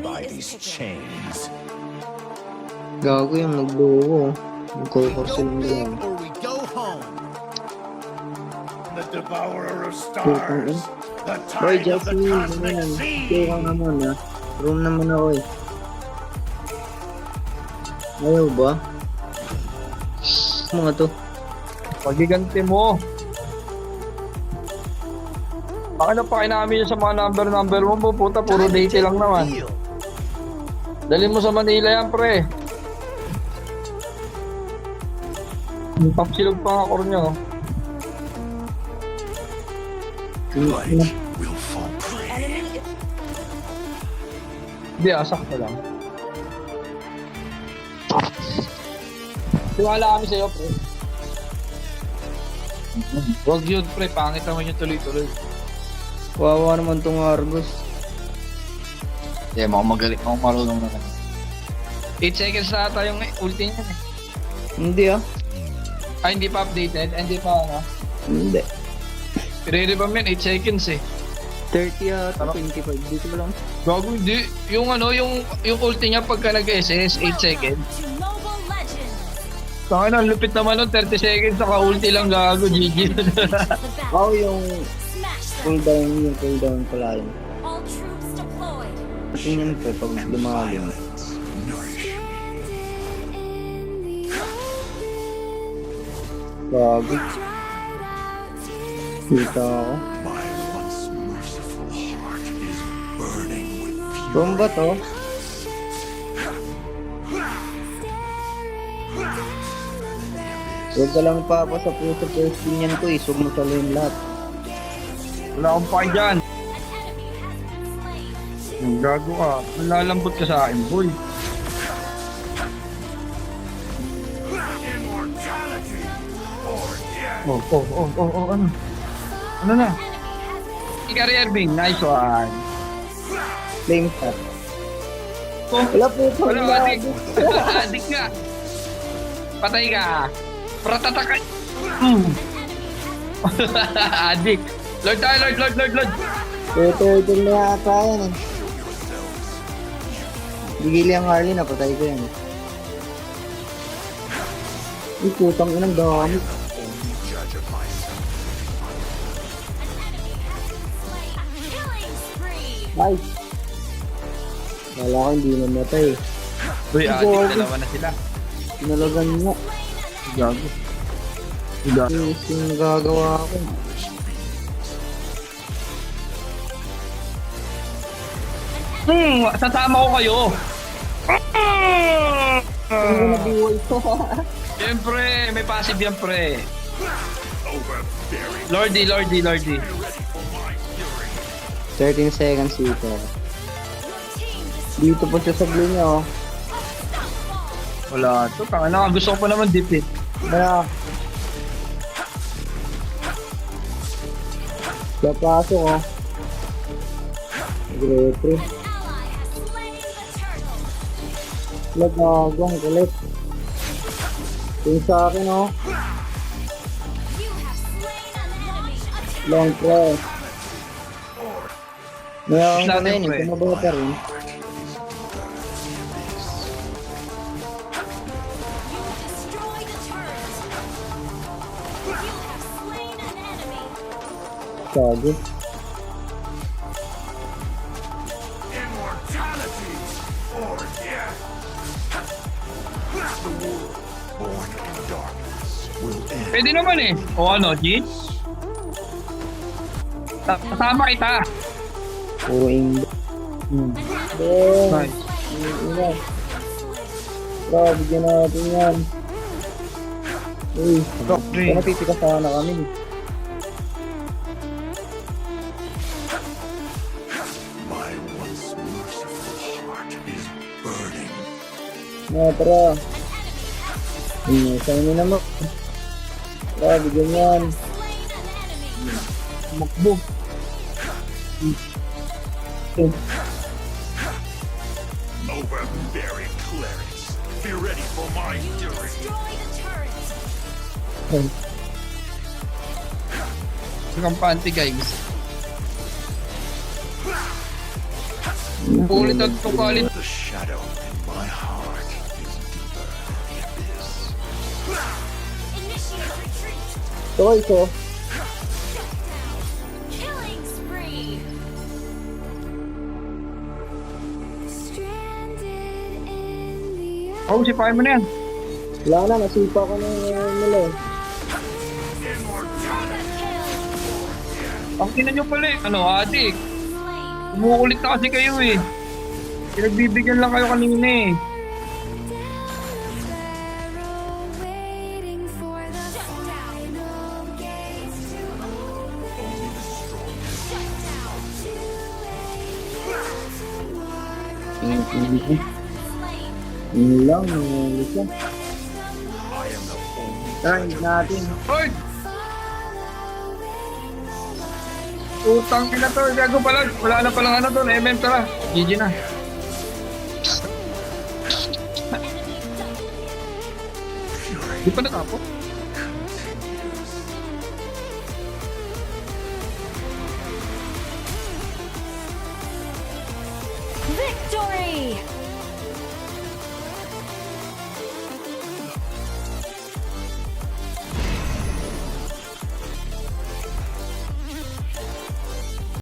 by these chains. Gago yung nagbuo. Nagkukursil mo lang. Or we go home. The devourer of Putang stars. The Boy, tide of the Jesse, cosmic ganyan. sea. Stay ka nga muna. Room naman ako eh. Ayaw ba? Mga to. Pagiganti mo. Bakit na pa namin sa mga number mo, puta, puro date lang naman. Dali mo sa Manila yan, pre. Tapsilog pa nga ako nyo. Light will fall prey. Hindi, asak ko lang. Tiwala kami sa'yo, pre. Huwag yun, pre. Pangit naman yung tuloy-tuloy. Wawa naman tong Argus. Yeah, magaling. Marunong naman. 8 seconds na ata yung ulti niya eh. Hindi ah. Ay, hindi pa updated. Hindi pa, ano. Hindi. I-re-revamp yan, 8 seconds eh. 30 ata, 25. Dito mo lang. Gago, hindi. Yung ano, yung ulti niya pagka nag-SS, 8 seconds. Saka na, lupit naman nun, 30 seconds, saka ulti lang gago, GG. Oo, yung cooldown pala yun. Tingnan ko pag lumalim. Gago. Kita ako. My once merciful heart is burning with fury. Bomba to. Huwag ka lang papa sa puso first yan ko eh. Sug mo sa lane lahat. Wala akong pake dyan. Ang gago ka. Malalambot ka sa akin, boy. Immortality or death. Ano? Ano na? Ikari Irving, nice one. Flame shot. Oh, Wala po ito. wala, adik. Adik ka. Patay ka. Pratataka. Adik. Lord tayo, Lord. Ito na yata yan eh. Bigili ang Harley na patay ko yan eh. Ay, putang inang dami. Judge of myself. Ay! Wala ko hindi namatay. Uy, adik, dalawa na sila. Pinalagan mo. Gago. Yung nagagawa ko. Sasama ko kayo. Hindi ko nabiwal to. Siyempre, may passive yan, pre. Lordy. 13 seconds dito. Dito po siya sa blue niya oh. Wala to. Tanga gusto ko pa naman defeat. Baya. Kapasok oh. Great. Lagagong kulit. Yung sa akin oh. Long press. Mayroon ka na yun, tumaba pa rin. Sago. Immortality or death. The world born in darkness will end. Pwede naman eh. O ano, G? Kasama kita. Puro English. Nice. Ina. Bro, bigyan natin yan. Uy, Doctrine. napipika sana kami. My once merciful heart is burning. Tara. Sa'yo na naman. Tara, bigyan yan. Makbo. Overbearing clerics, be ready for my fury. Kampante, guys. Ulit at tukalin. The shadow in my heart is deeper than this. Initiate retreat. So, ito. Killing spree. Stranded in the Oh, sipahin mo na yan. Wala na, nasipa ko na yung nila eh. Ang ina nyo pala eh. Ano, adik? slain. Umuulit na kasi kayo eh. Pinagbibigyan lang kayo kanina eh. Waiting for the final gates to open. Shut down. Hindi. Slain. Yun lang, nangyayari siya. I am the only Try natin. Hoy! Utang ina to. Gago pala. Wala na palang ano to. MM tara. GG na. Di pa natapos? Victory!